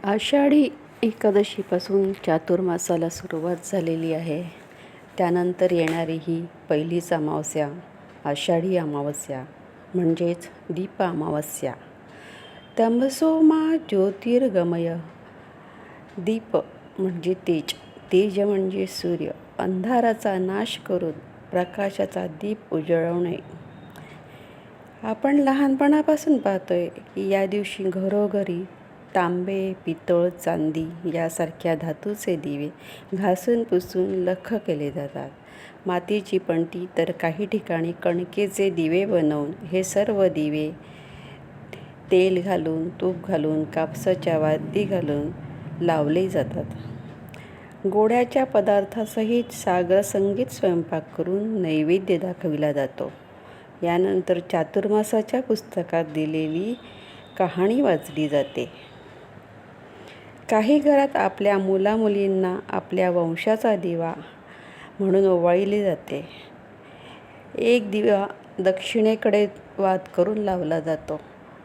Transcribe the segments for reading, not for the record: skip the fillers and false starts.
आषाढी एकादशीपासून चातुर्मासाला सुरुवात झालेली आहे. त्यानंतर येणारी ही पहिलीच अमावस्या आषाढी अमावस्या म्हणजेच दीप अमावस्या. तमसो मा ज्योतिर्गमय. दीप म्हणजे तेज, तेज म्हणजे सूर्य. अंधाराचा नाश करून प्रकाशाचा दीप उजळवणे. आपण लहानपणापासून पाहतोय की या दिवशी घरोघरी तांबे, पितळ, चांदी यासारख्या धातूचे दिवे घासून पुसून लख केले जातात. मातीची पणती तर काही ठिकाणी कणकेचे दिवे बनवून हे सर्व दिवे तेल घालून, तूप घालून, कापसाच्या वाती घालून लावले जातात. गोड्याच्या पदार्थासहित सागर संगीत स्वयंपाक करून नैवेद्य दाखविला जातो. यानंतर चातुर्मासाच्या पुस्तकात दिलेली कहाणी वाचली जाते. काही घरात आपल्या मुलामुलींना आपल्या वंशाचा दिवा म्हणून ओवाळले जाते. एक दिवा दक्षिणेकडे वात करून लावला जातो,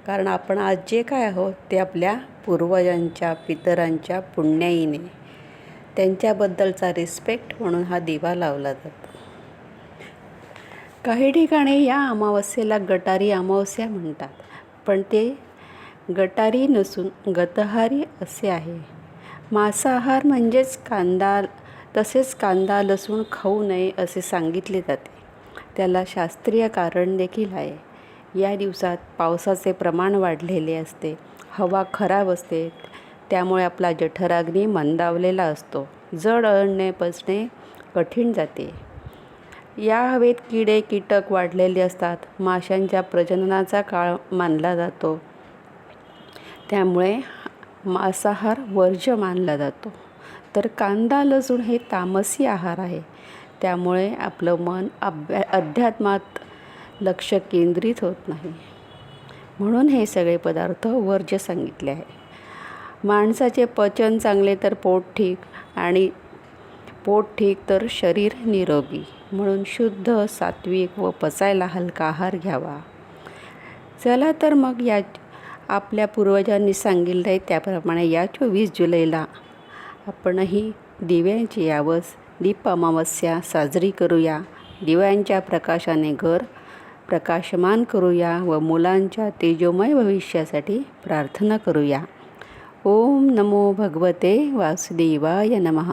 कारण आपण आज जे काय आहोत ते आपल्या पूर्वजांच्या, पितरांच्या पुण्याईने, त्यांच्याबद्दलचा रिस्पेक्ट म्हणून हा दिवा लावला जातो. काही ठिकाणी या अमावस्येला गटारी अमावस्या म्हणतात, पण ते गटारी नसून गतहारी असे आहे. मांसाहार म्हणजेच तसेच कांदा लसूण खाऊ नये असे सांगितले जाते. त्याला शास्त्रीय कारण देखील आहे. या दिवसात पावसाचे प्रमाण वाढलेले असते, हवा खराब असते, त्यामुळे आपला जठराग्नी मंदावलेला असतो, जड अन्न पचणे कठीण जाते. या हवेत किडे कीटक वाढलेले असतात. माशांच्या प्रजननाचा काळ मानला जातो, त्यामुळे मांसाहार वर्ज्य मानला जातो. तर कांदा लसूण हे तामसी आहार आहे, त्यामुळे आपलं मन अध्यात्मात लक्ष केंद्रित होत नाही, म्हणून हे सगळे पदार्थ वर्ज्य सांगितले आहे. माणसाचे पचन चांगले तर पोट ठीक, आणि पोट ठीक तर शरीर निरोगी, म्हणून शुद्ध, सात्विक व पचायला हलका आहार घ्यावा. चला तर मग या आपल्या पूर्वजांनी सांगितलं आहे त्याप्रमाणे या 24 जुलैला आपणही दिव्यांची यावस दीप अमावस्या साजरी करूया. दिव्यांच्या प्रकाशाने घर प्रकाशमान करूया व मुलांच्या तेजोमय भविष्यासाठी प्रार्थना करूया. ओम नमो भगवते वासुदेवाय नमः.